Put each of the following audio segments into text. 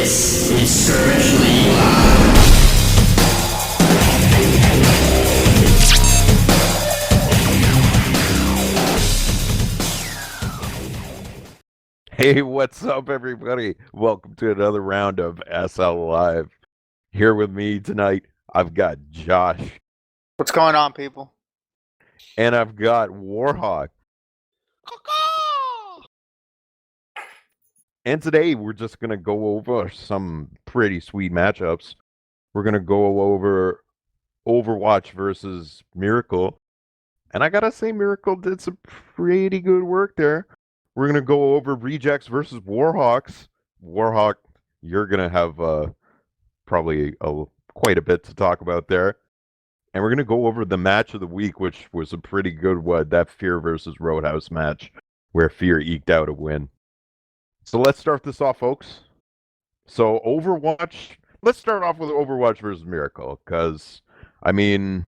This is Skirmishly Live. Hey, what's up, everybody? Welcome to another round of SL Live. Here with me tonight, I've got Josh. What's going on, people? And I've got Warhawk. And today, we're just going to go over some pretty sweet matchups. We're going to go over Overwatch versus Miracle. And I gotta say, Miracle did some pretty good work there. We're going to go over Rejects versus Warhawks. Warhawk, you're going to have probably quite a bit to talk about there. And we're going to go over the match of the week, which was a pretty good one, that Fear versus Roadhouse match, where Fear eked out a win. So let's start this off, folks. So Overwatch, let's start off with Overwatch versus Miracle, because, I mean,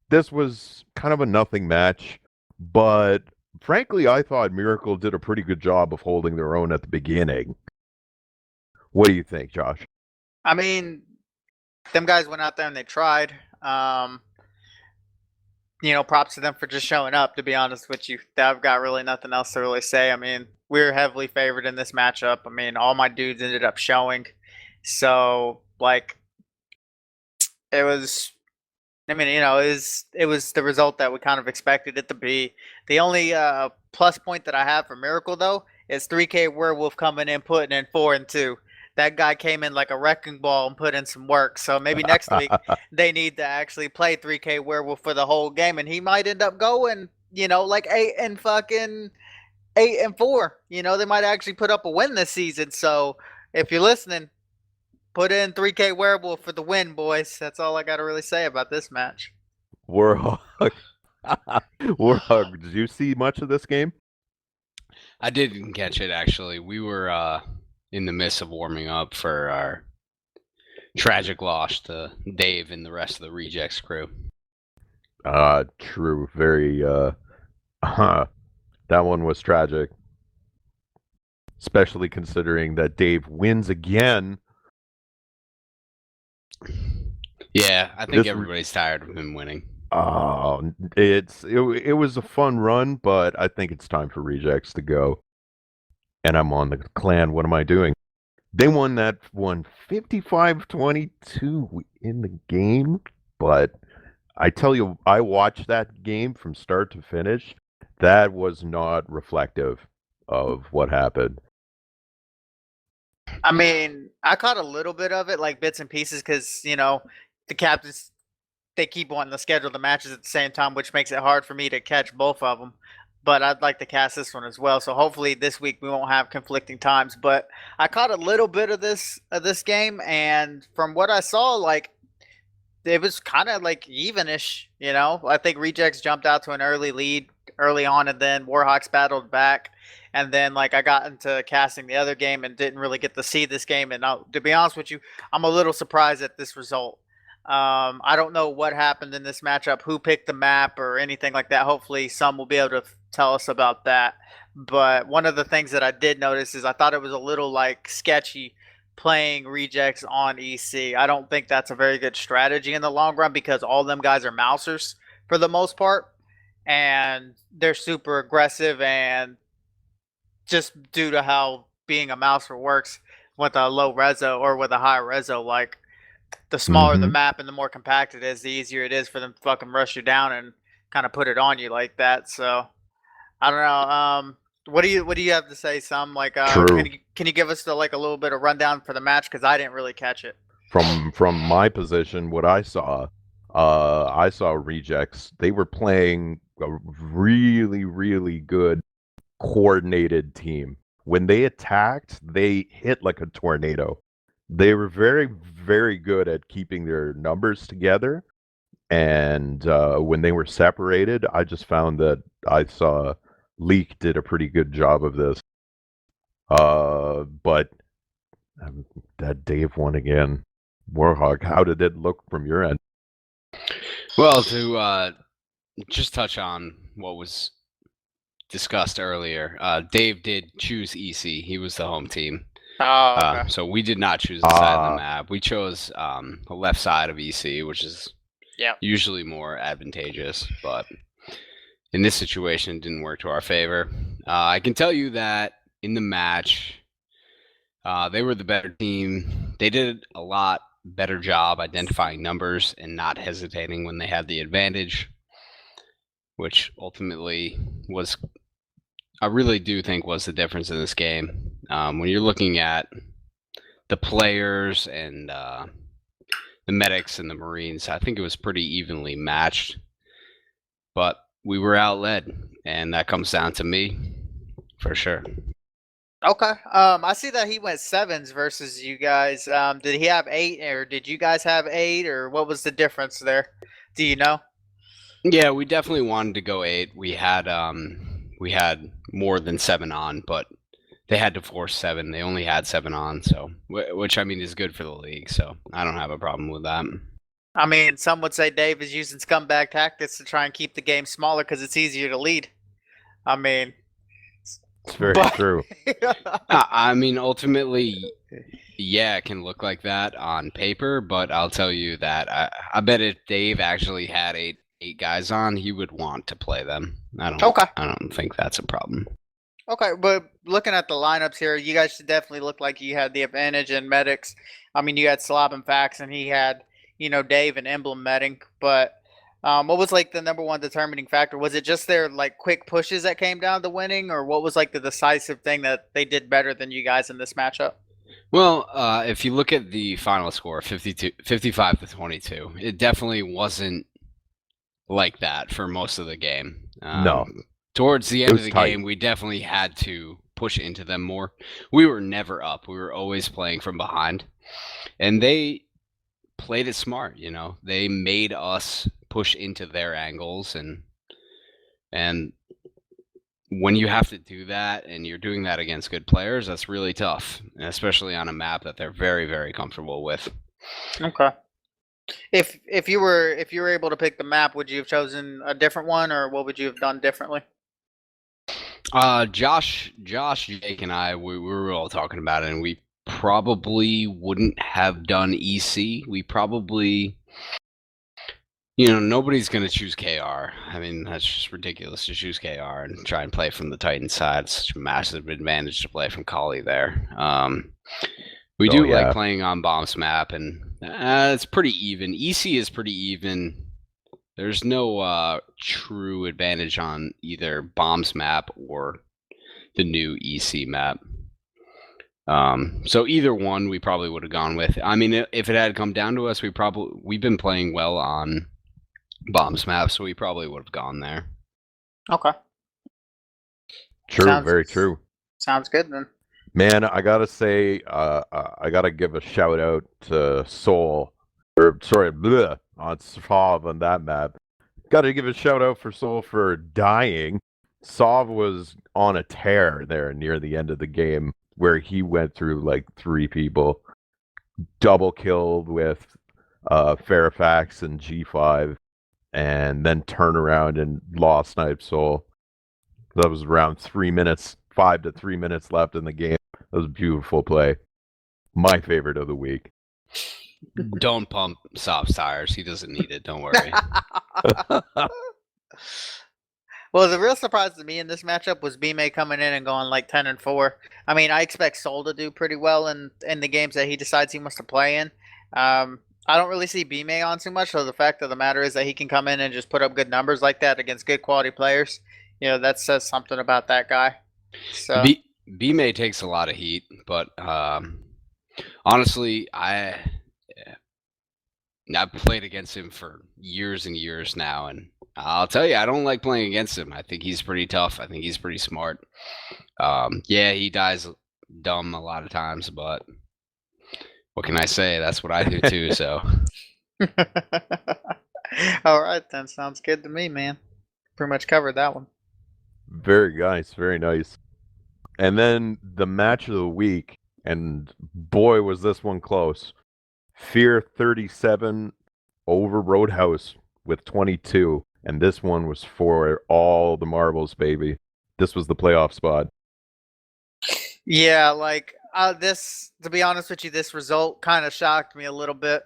this was kind of a nothing match, but frankly, I thought Miracle did a pretty good job of holding their own at the beginning. What do you think, Josh? I mean, them guys went out there and they tried. Props to them for just showing up, to be honest with you. I've got really nothing else to really say. I mean, we were heavily favored in this matchup. I mean, all my dudes ended up showing. So, it was the result that we kind of expected it to be. The only plus point that I have for Miracle, though, is 3K Werewolf coming in, putting in 4 and 2. That guy came in like a wrecking ball and put in some work. So maybe next week they need to actually play 3K Werewolf for the whole game, and he might end up going, 8 and 4. They might actually put up a win this season. So if you're listening, put in 3K Werewolf for the win, boys. That's all I got to really say about this match. Warhawk, Warhawk, did you see much of this game? I didn't catch it, actually. We were in the midst of warming up for our tragic loss to Dave and the rest of the Rejects crew. True. Very, that one was tragic. Especially considering that Dave wins again. Yeah, I think everybody's tired of him winning. It was a fun run, but I think it's time for Rejects to go. And I'm on the clan. What am I doing? They won that one 55-22 in the game, but I tell you, I watched that game from start to finish. That was not reflective of what happened. I mean, I caught a little bit of it, like bits and pieces, because, the captains, they keep wanting to schedule the matches at the same time, which makes it hard for me to catch both of them. But I'd like to cast this one as well. So hopefully this week we won't have conflicting times. But I caught a little bit of this game, and from what I saw, it was kind of evenish. I think Rejects jumped out to an early lead early on, and then Warhawks battled back. And then I got into casting the other game and didn't really get to see this game. And to be honest with you, I'm a little surprised at this result. I don't know what happened in this matchup, who picked the map or anything like that. Hopefully some will be able to tell us about that. But one of the things that I did notice is I thought it was a little sketchy playing Rejects on EC. I don't think that's a very good strategy in the long run, because all them guys are mousers for the most part, and they're super aggressive, and just due to how being a mouser works with a low reso or with a high reso, the smaller the map and the more compact it is, the easier it is for them to fucking rush you down and kind of put it on you like that. So I don't know. What do you have to say, Sam? Can you give us a little bit of rundown for the match, because I didn't really catch it. From my position, what I saw Rejects. They were playing a really, really good coordinated team. When they attacked, they hit like a tornado. They were very, very good at keeping their numbers together. And when they were separated, I just found that I saw Leak did a pretty good job of this. But that Dave won again. Warhawk, how did it look from your end? Well, to just touch on what was discussed earlier, Dave did choose EC. He was the home team. Oh, okay. So we did not choose the side of Ah. the map. We chose the left side of EC, which is Yep. usually more advantageous, but in this situation, it didn't work to our favor. I can tell you that in the match, they were the better team. They did a lot better job identifying numbers and not hesitating when they had the advantage, which ultimately was, I really do think, was the difference in this game. When you're looking at the players and the medics and the Marines, I think it was pretty evenly matched, but we were outled, and that comes down to me for sure. Okay. I see that he went 7s versus you guys. Did he have 8, or did you guys have 8, or what was the difference there? Do you know? Yeah, we definitely wanted to go 8. We had more than 7 on, but they had to force 7. They only had 7 on, so which I mean is good for the league. So I don't have a problem with that. I mean, some would say Dave is using scumbag tactics to try and keep the game smaller because it's easier to lead. I mean, It's very But- true. I mean, ultimately, yeah, it can look like that on paper, but I'll tell you that I bet if Dave actually had eight guys on, he would want to play them. I don't think that's a problem. Okay, but looking at the lineups here, you guys should definitely look like you had the advantage in medics. I mean, you had Slob and Fax, and he had, Dave and Emblem medic. But what was like the number one determining factor? Was it just their like quick pushes that came down to winning, or what was like the decisive thing that they did better than you guys in this matchup? Well, if you look at the final score, 55-22, it definitely wasn't like that for most of the game. No. Towards the It end of was the tight. game, we definitely had to push into them more. We were never up. We were always playing from behind. And they played it smart, They made us push into their angles, and when you have to do that and you're doing that against good players, that's really tough, especially on a map that they're very, very comfortable with. Okay. If you were able to pick the map, would you have chosen a different one, or what would you have done differently? Josh, Jake, and I, we were all talking about it, and we probably wouldn't have done EC. We probably, nobody's going to choose KR. I mean, that's just ridiculous to choose KR and try and play from the Titan side. It's such a massive advantage to play from Kali there. We do like playing on Bomb's map, and it's pretty even. EC is pretty even. There's no true advantage on either Bomb's map or the new EC map. So either one we probably would have gone with. I mean, if it had come down to us, we've been playing well on Bomb's map, so we probably would have gone there. Okay. True, very true. Sounds good then. Man, I gotta say, I gotta give a shout out to Soul, on Sov on that map. Gotta give a shout out for Soul for dying. Sov was on a tear there near the end of the game, where he went through like 3 people, double killed with Fairfax and G5, and then turn around and lost Snipe Soul. That was around 3 minutes, 5 to 3 minutes left in the game. That was a beautiful play. My favorite of the week. Don't pump Sov's tires. He doesn't need it. Don't worry. Well, the real surprise to me in this matchup was B-May coming in and going like 10-4. I mean, I expect Soul to do pretty well in the games that he decides he wants to play in. I don't really see B-May on too much, so the fact of the matter is that he can come in and just put up good numbers like that against good quality players. That says something about that guy. So B-May takes a lot of heat, but honestly, I've played against him for years and years now, and I'll tell you, I don't like playing against him. I think he's pretty tough. I think he's pretty smart. Yeah, he dies dumb a lot of times, but what can I say? That's what I do too, so. All right, then. Sounds good to me, man. Pretty much covered that one. Very nice, very nice. And then the match of the week, and boy, was this one close. Fear 37 over Roadhouse with 22. And this one was for all the marbles, baby. This was the playoff spot. Yeah, like This, to be honest with you, this result kind of shocked me a little bit.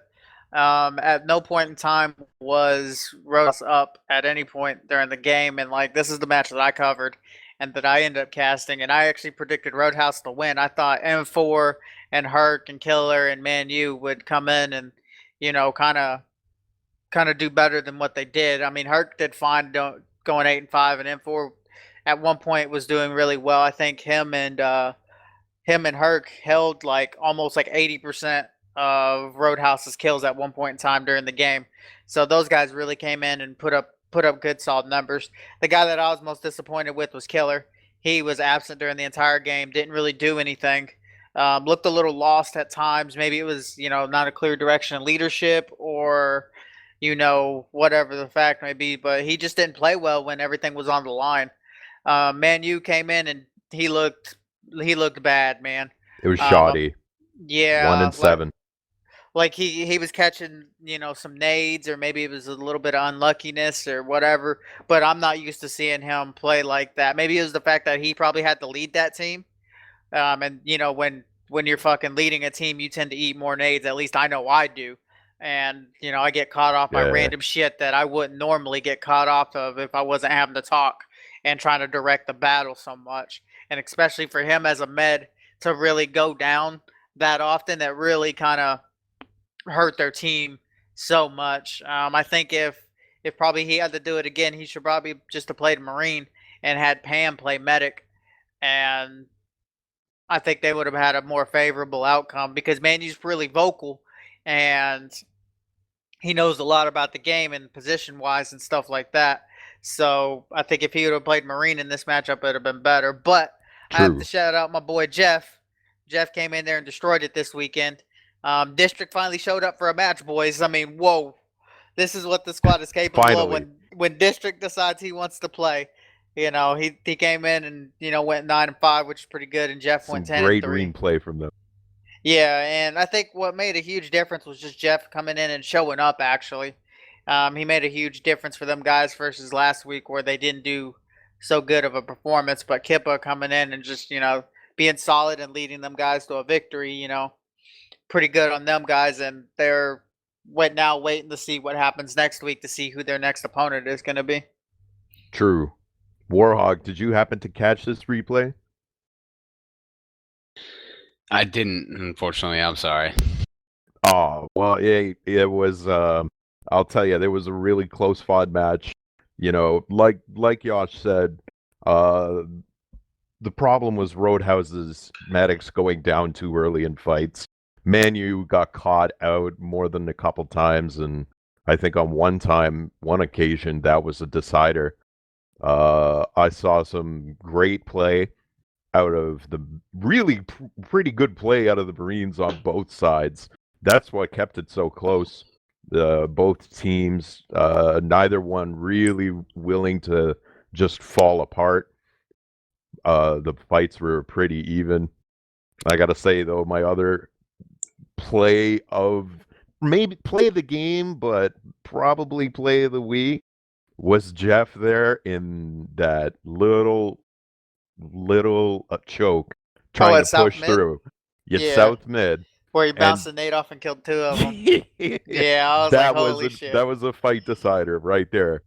At no point in time was Rose up at any point during the game, and like this is the match that I covered and that I ended up casting, and I actually predicted Roadhouse to win. I thought M4 and Herc and Killer and Man U would come in and kind of do better than what they did. I mean, Herc did fine going 8-5, and M4 at one point was doing really well. I think him and Herc held like almost like 80% of Roadhouse's kills at one point in time during the game. So those guys really came in and put up good solid numbers. The guy that I was most disappointed with was Killer. He was absent during the entire game, didn't really do anything. Looked a little lost at times. Maybe it was, not a clear direction in leadership or, whatever the fact may be, but he just didn't play well when everything was on the line. Man U came in and he looked bad, man. It was shoddy. Yeah. 1 and 7. Like he was catching, some nades, or maybe it was a little bit of unluckiness or whatever. But I'm not used to seeing him play like that. Maybe it was the fact that he probably had to lead that team. And when you're fucking leading a team, you tend to eat more nades. At least I know I do. And I get caught off by random shit that I wouldn't normally get caught off of if I wasn't having to talk and trying to direct the battle so much. And especially for him as a med to really go down that often, that really kind of hurt their team so much. I think if probably he had to do it again, he should probably just have played Marine and had Pam play medic, and I think they would have had a more favorable outcome, because Manu's really vocal and he knows a lot about the game and position wise and stuff like that. So I think if he would have played Marine in this matchup, it would have been better. But I have to shout out my boy Jeff. Jeff came in there and destroyed it this weekend. District finally showed up for a match, boys. I mean, whoa. This is what the squad is capable of when District decides he wants to play. He came in and, went 9-5, which is pretty good, and Jeff went 10-3. Great green play from them. Yeah, and I think what made a huge difference was just Jeff coming in and showing up, actually. He made a huge difference for them guys versus last week where they didn't do so good of a performance. But Kippa coming in and just, being solid and leading them guys to a victory, pretty good on them guys. And they're now waiting to see what happens next week to see who their next opponent is going to be. True. Warhawk, did you happen to catch this replay? I didn't, unfortunately. I'm sorry. Oh, well, it was, I'll tell you, there was a really close FOD match. Like Yosh said, the problem was Roadhouse's medics going down too early in fights. Manu got caught out more than a couple times, and I think on one occasion, that was a decider. I saw some great play out of the really pretty good play out of the Marines on both sides. That's what kept it so close. Both teams, neither one really willing to just fall apart. The fights were pretty even. I gotta say though, my other play of the game, but probably play of the week was Jeff there in that little choke trying to push through. South mid. Where he bounced the nade off and killed 2 of them. Yeah, I was like, holy shit. That was a fight decider right there.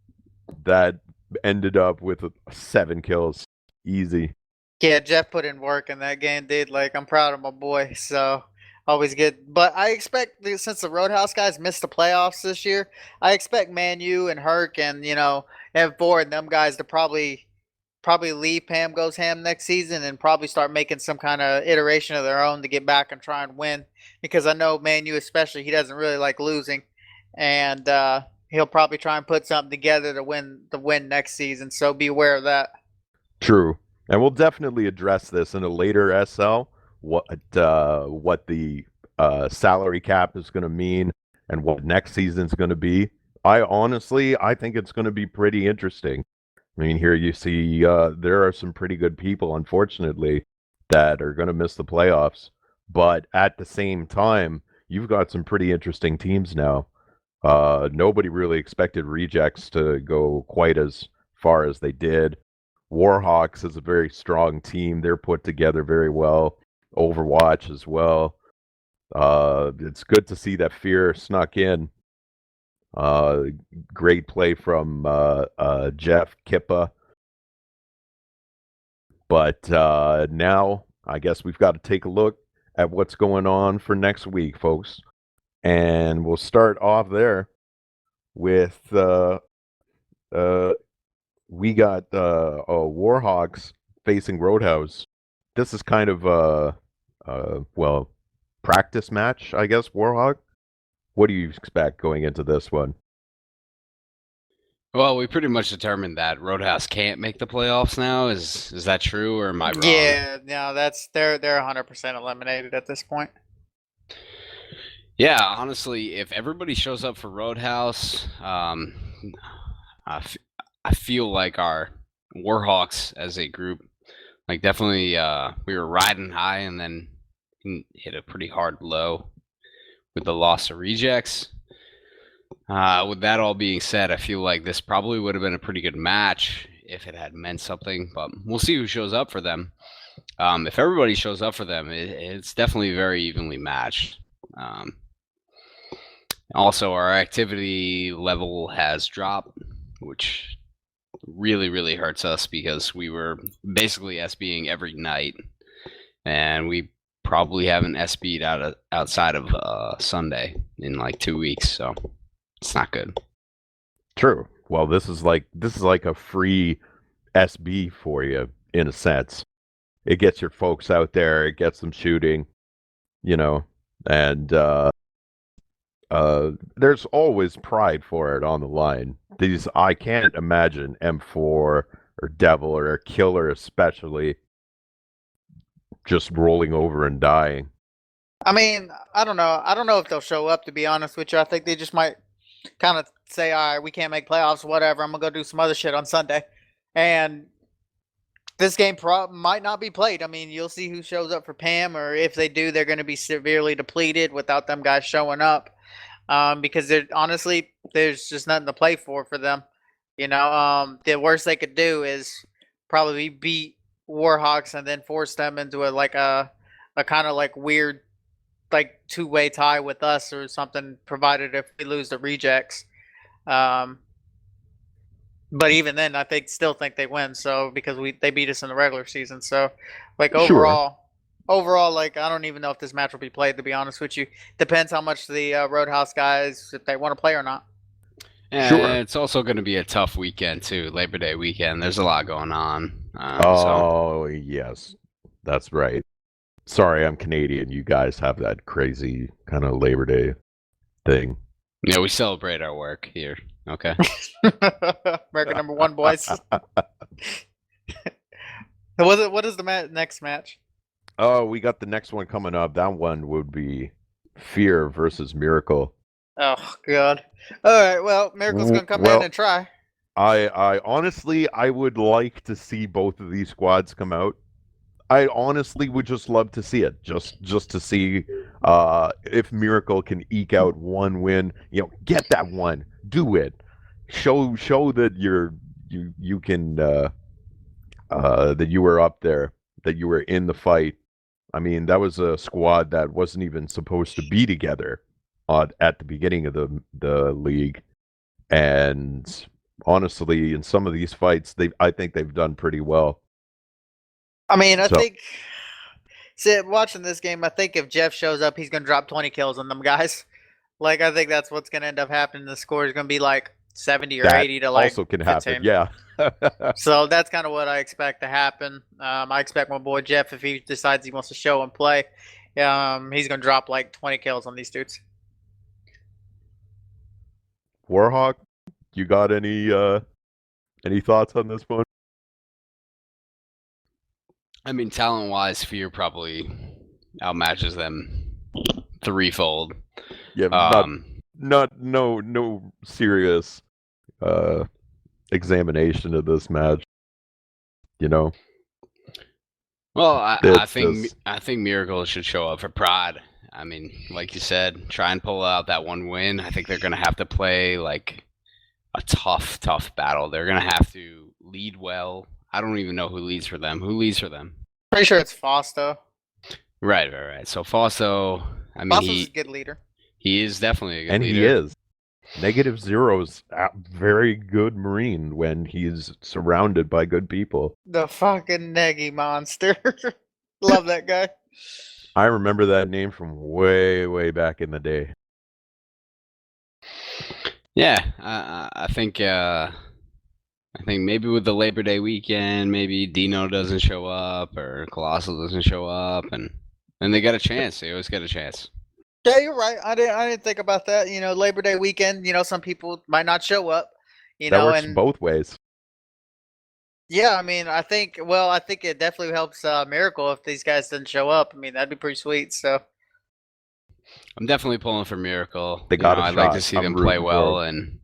That ended up with 7 kills. Easy. Yeah, Jeff put in work in that game, dude. Like, I'm proud of my boy. So, always good. But I expect, since the Roadhouse guys missed the playoffs this year, I expect Manu and Herc and, M4 and them guys to probably leave Pam Goes Ham next season and probably start making some kind of iteration of their own to get back and try and win. Because I know Manu especially, he doesn't really like losing. And he'll probably try and put something together to win next season. So be aware of that. True. And we'll definitely address this in a later SL, what the salary cap is going to mean and what next season's going to be. I think it's going to be pretty interesting. I mean, here you see there are some pretty good people, unfortunately, that are going to miss the playoffs. But at the same time, you've got some pretty interesting teams now. Nobody really expected Rejects to go quite as far as they did. Warhawks is a very strong team. They're put together very well. Overwatch as well. It's good to see that Fear snuck in. Great play from Jeff Kippa. But now I guess we've got to take a look at what's going on for next week, folks. And we'll start off there with we got Warhawks facing Roadhouse. This is kind of well, practice match, I guess. Warhawk, what do you expect going into this one? Well, we pretty much determined that Roadhouse can't make the playoffs now. Is that true, or am I wrong? Yeah, no, they're 100% eliminated at this point. Yeah, honestly, if everybody shows up for Roadhouse, I feel like our Warhawks as a group, like definitely, we were riding high and then hit a pretty hard low with the loss to Rejects. With that all being said, I feel like this probably would have been a pretty good match if it had meant something, but we'll see who shows up for them. If everybody shows up for them, it's definitely very evenly matched. Also, our activity level has dropped, which really, really hurts us because we were basically SBing every night, and we probably haven't SB'd outside of Sunday in like 2 weeks, so it's not good. True. Well, this is like a free SB for you in a sense. It gets your folks out there, it gets them shooting, and there's always pride for it on the line. I can't imagine M4 or Devil or Killer especially just rolling over and dying. I mean, I don't know. I don't know if they'll show up, to be honest with you. I think they just might kind of say, all right, we can't make playoffs, whatever. I'm going to go do some other shit on Sunday. And this game might not be played. I mean, you'll see who shows up for PAM, or if they do, they're going to be severely depleted without them guys showing up. Because honestly, there's just nothing to play for them. The worst they could do is probably beat Warhawks and then force them into a kind of like weird, like two-way tie with us or something, provided if we lose the Rejects. But even then, I still think they win. So because they beat us in the regular season. So like overall, like I don't even know if this match will be played. To be honest with you, depends how much the Roadhouse guys, if they want to play or not. Yeah, Sure. It's also going to be a tough weekend too, Labor Day weekend. There's a lot going on. Yes, that's right. Sorry, I'm Canadian. You guys have that crazy kind of Labor Day thing. Yeah, we celebrate our work here. Okay. America number one, boys. What is the next match? Oh, we got the next one coming up. That one would be Fear versus Miracle. Oh God! All right, well, Miracle's gonna come in and try. I honestly, I would like to see both of these squads come out. I honestly would just love to see it, just to see if Miracle can eke out one win. Get that one, do it, show that you can that you were up there, that you were in the fight. I mean, that was a squad that wasn't even supposed to be together at the beginning of the league, and honestly, in some of these fights, I think they've done pretty well. I mean, I think watching this game, I think if Jeff shows up, he's gonna drop 20 kills on them guys. Like, I think that's what's gonna end up happening. The score is gonna be like 70 or 80 to like also can 15. happen, yeah. So that's kind of what I expect to happen. I expect my boy Jeff, if he decides he wants to show and play, he's gonna drop like 20 kills on these dudes. Warhawk, you got any thoughts on this one? I mean, talent-wise, Fear probably outmatches them threefold. Yeah, no serious examination of this match. Well, I think Miracle should show up for Pride. I mean, like you said, try and pull out that one win. I think they're gonna have to play like a tough battle. They're gonna have to lead well. I don't even know who leads for them. Who leads for them? Pretty sure it's Fausto. Right. So Fausto, I mean, Boston's a good leader. he is definitely a good And leader. he is. -0's a very good Marine when he's surrounded by good people. The fucking Negi monster. Love that guy. I remember that name from way, way back in the day. Yeah, I think maybe with the Labor Day weekend, maybe Dino doesn't show up or Colossal doesn't show up, and they got a chance. They always get a chance. Yeah, you're right. I didn't think about that. You know, Labor Day weekend. You know, some people might not show up. You That know, works and both ways. yeah, I mean, I think it definitely helps Miracle if these guys didn't show up. I mean, that'd be pretty sweet. So I'm definitely pulling for Miracle. They got a I'd like to shot. see I'm them play rooting for well, them.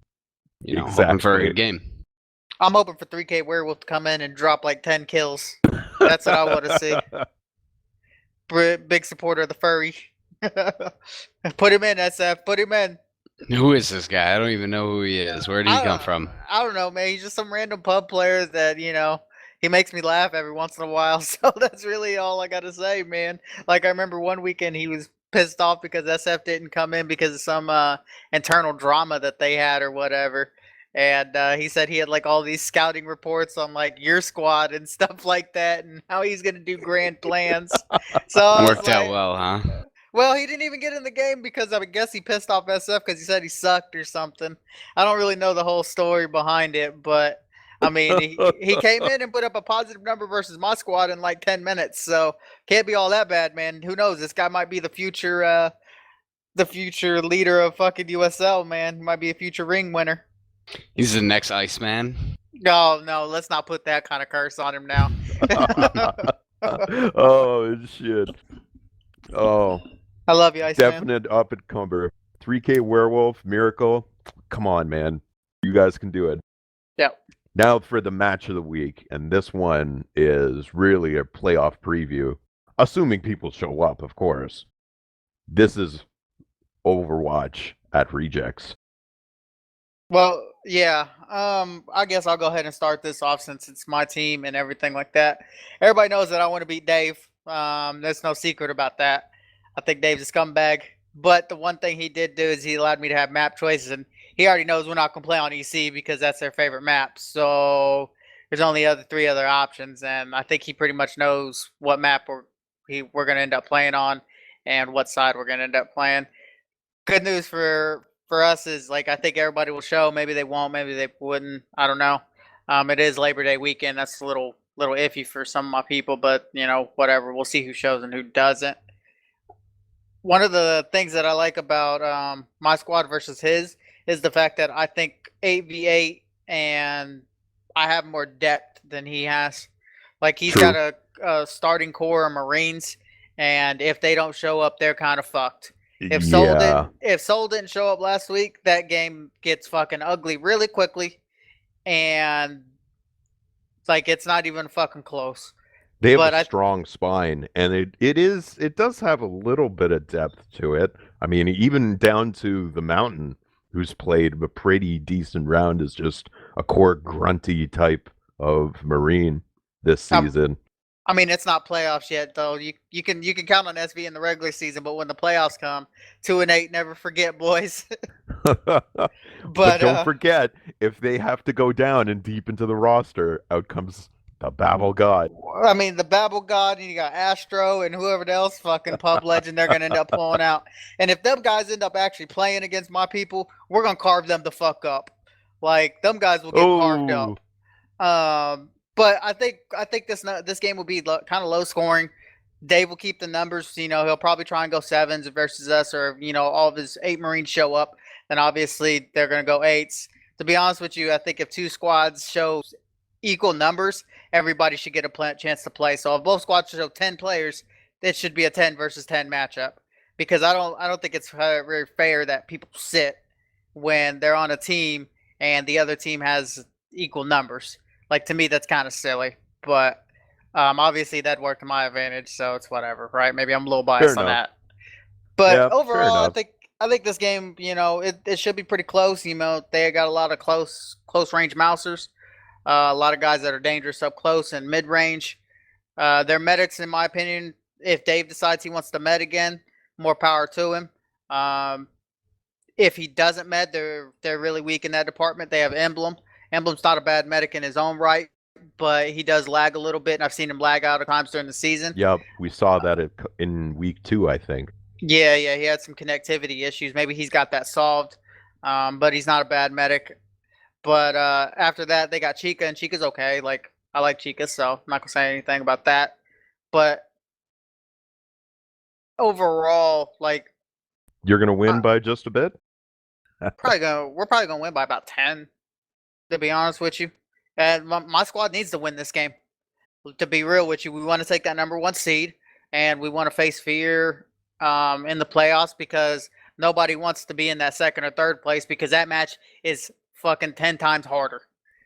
and hoping for a Exactly. good game. I'm hoping for 3K Werewolf to come in and drop like 10 kills. That's what I want to see. Big supporter of the furry. Put him in, SF. Put him in. Who is this guy? I don't even know who he is. Where did he come from? I don't know, man. He's just some random pub player that, he makes me laugh every once in a while. So that's really all I got to say, man. Like, I remember one weekend he was pissed off because SF didn't come in because of some internal drama that they had or whatever. And he said he had like all these scouting reports on like your squad and stuff like that and how he's going to do grand plans. So I was Worked out like, well, huh? well, he didn't even get in the game because I guess he pissed off SF because he said he sucked or something. I don't really know the whole story behind it, but I mean, he came in and put up a positive number versus my squad in like 10 minutes, so can't be all that bad, man. Who knows? This guy might be the future leader of fucking USL, man. He might be a future ring winner. He's the next Iceman. No, let's not put that kind of curse on him now. Oh shit. Oh, I love you, Iceman. definite up and comer. 3K Werewolf, Miracle. Come on, man. You guys can do it. Yep. Now for the match of the week, and this one is really a playoff preview, assuming people show up, of course. This is Overwatch at Rejects. Well, yeah. I guess I'll go ahead and start this off since it's my team and everything like that. Everybody knows that I want to beat Dave. There's no secret about that. I think Dave's a scumbag. But the one thing he did do is he allowed me to have map choices, and he already knows we're not going to play on EC because that's their favorite map. So there's only three other options, and I think he pretty much knows what map we're going to end up playing on and what side we're going to end up playing. Good news for us is, like, I think everybody will show. Maybe they won't. Maybe they wouldn't. I don't know. It is Labor Day weekend. That's a little iffy for some of my people, but, whatever. We'll see who shows and who doesn't. One of the things that I like about my squad versus his is the fact that I think 8v8 and I have more depth than he has. Like, he's True. got a starting core of Marines, and if they don't show up, they're kind of fucked. If Soul didn't show up last week, that game gets fucking ugly really quickly, and like it's not even fucking close. They have a strong spine, and it does have a little bit of depth to it. I mean, even down to the Mountain, who's played a pretty decent round, is just a core grunty type of Marine this season. I mean, it's not playoffs yet, though. You can count on SV in the regular season, but when the playoffs come, 2-8, never forget, boys. But don't forget, if they have to go down and deep into the roster, out comes the Babel God. I mean, the Babel God, and you got Astro and whoever else fucking pub legend they're going to end up pulling out. And if them guys end up actually playing against my people, we're going to carve them the fuck up. Like, them guys will get carved up. But I think this game will be kind of low scoring. Dave will keep the numbers. He'll probably try and go 7s versus us, or all of his 8 Marines show up. Then obviously they're going to go 8s. To be honest with you, I think if 2 squads show equal numbers, everybody should get a chance to play. So if both squads show 10 players, it should be a 10 versus 10 matchup. Because I don't think it's very fair that people sit when they're on a team and the other team has equal numbers. Like, to me, that's kind of silly, but obviously that worked to my advantage, so it's whatever, right? Maybe I'm a little biased on that. But yeah, overall, I think this game, it should be pretty close. They got a lot of close range mousers, a lot of guys that are dangerous up close and mid range. Their medics, in my opinion, if Dave decides he wants to med again, more power to him. If he doesn't med, they're really weak in that department. They have Emblem. Emblem's not a bad medic in his own right, but he does lag a little bit, and I've seen him lag out at times during the season. Yep, we saw that in week 2, I think. Yeah, he had some connectivity issues. Maybe he's got that solved, but he's not a bad medic. But after that, they got Chica, and Chica's okay. Like, I like Chica, so I'm not going to say anything about that. But overall, like... You're going to win by just a bit? we're probably gonna win by about 10, to be honest with you. And my squad needs to win this game. To be real with you, we want to take that number 1 seed, and we want to face Fear in the playoffs, because nobody wants to be in that 2nd or 3rd place, because that match is fucking 10 times harder.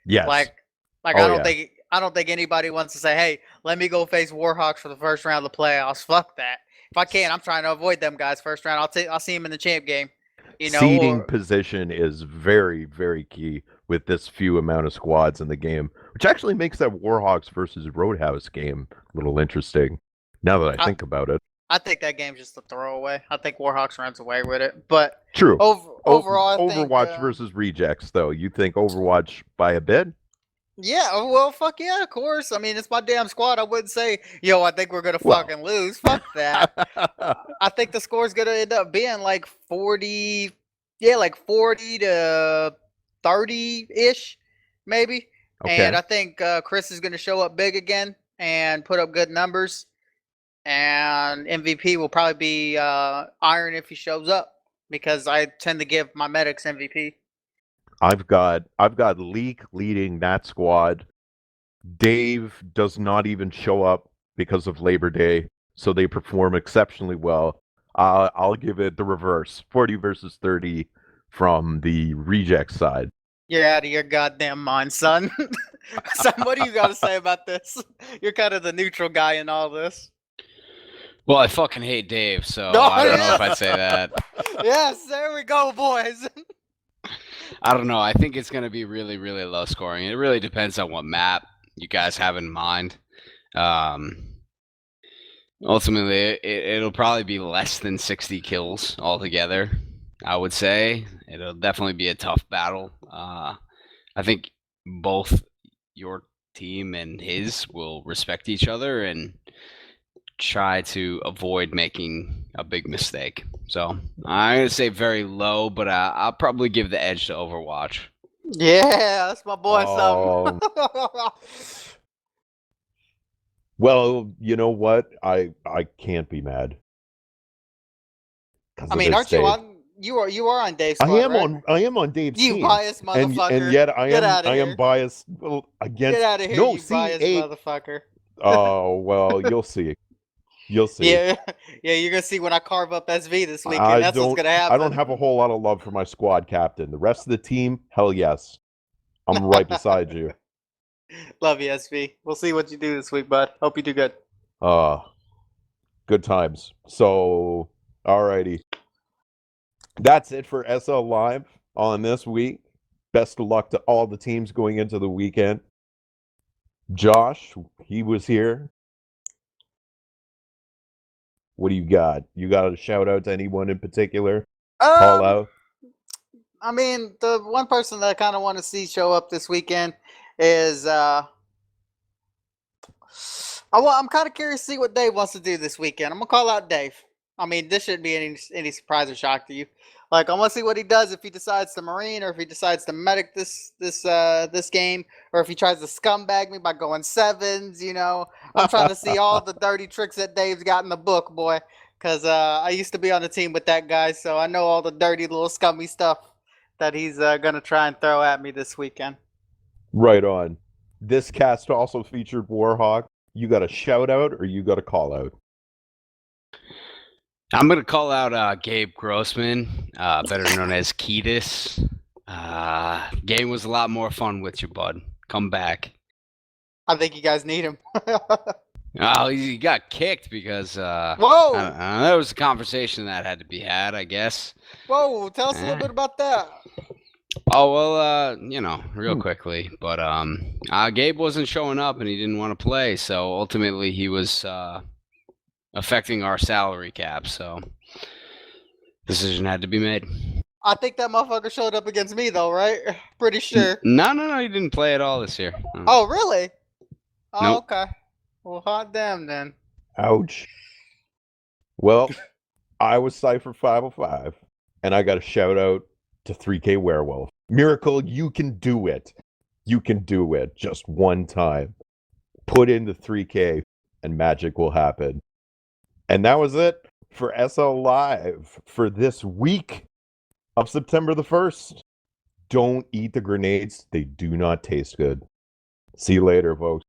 Yes. Like I don't think anybody wants to say, "Hey, let me go face Warhawks for the first round of the playoffs." Fuck that. If I can, I'm trying to avoid them guys first round. I'll see them in the champ game. You know, seeding position is very, very key with this few amount of squads in the game, which actually makes that Warhawks versus Roadhouse game a little interesting. Now that I think about it, I think that game's just a throwaway. I think Warhawks runs away with it. But true. Overall, Overwatch versus Rejects, though, you think Overwatch by a bit? Yeah, well, fuck yeah, of course. I mean, it's my damn squad. I wouldn't say, yo, I think we're gonna fucking lose. Fuck that. I think the score's gonna end up being like 40, like 40 to 30-ish, maybe. Okay. And I think Chris is gonna show up big again and put up good numbers. And MVP will probably be Iron if he shows up, because I tend to give my medics MVP. I've got Leak leading that squad. Dave does not even show up because of Labor Day, so they perform exceptionally well. I'll give it the reverse, 40 versus 30 from the Reject side. You're out of your goddamn mind, son. Son, what do you got to say about this? You're kind of the neutral guy in all this. Well, I fucking hate Dave, so I don't know if I'd say that. Yes, there we go, boys. I don't know. I think it's going to be really, really low scoring. It really depends on what map you guys have in mind. Ultimately, it'll probably be less than 60 kills altogether, I would say. It'll definitely be a tough battle. I think both your team and his will respect each other and try to avoid making a big mistake. So I'm going to say very low, but I'll probably give the edge to Overwatch. Yeah, that's my boy, son. Well, you know what? I can't be mad. I mean, aren't you on? You are on Dave's squad, I am on Dave's team. You biased motherfucker. And yet I am biased against. Get out of here, no, you biased motherfucker. Oh well, you'll see. You'll see. Yeah, you're gonna see when I carve up SV this weekend. That's what's gonna happen. I don't have a whole lot of love for my squad captain. The rest of the team, hell yes, I'm right beside you. Love you, SV. We'll see what you do this week, bud. Hope you do good. Good times. So, alrighty. That's it for SL Live on this week. Best of luck to all the teams going into the weekend. Josh, he was here. What do you got? You got a shout out to anyone in particular? Call out? I mean, the one person that I kind of want to see show up this weekend is I'm kind of curious to see what Dave wants to do this weekend. I'm gonna call out Dave. I mean, this shouldn't be any surprise or shock to you. Like, I want to see what he does, if he decides to Marine or if he decides to medic this game, or if he tries to scumbag me by going 7s. You know, I'm trying to see all the dirty tricks that Dave's got in the book, boy. Because I used to be on the team with that guy, so I know all the dirty little scummy stuff that he's gonna try and throw at me this weekend. Right on. This cast also featured Warhawk. You got a shout out or you got a call out? I'm going to call out Gabe Grossman, better known as Ketis. Game was a lot more fun with you, bud. Come back. I think you guys need him. Oh, he got kicked because whoa! There was a conversation that had to be had, I guess. Whoa, tell us a little bit about that. Oh, well, real quickly. But Gabe wasn't showing up and he didn't want to play, so ultimately he was affecting our salary cap. So decision had to be made. I think that motherfucker showed up against me though, right? Pretty sure. No, he didn't play at all this year. Oh, really? Oh, Nope. okay. Well, hot damn then. Ouch. Well, I was Cypher 505, and I got a shout out to 3K Werewolf. Miracle, you can do it. You can do it just one time. Put in the 3K, and magic will happen. And that was it for SL Live for this week of September the 1st. Don't eat the grenades. They do not taste good. See you later, folks.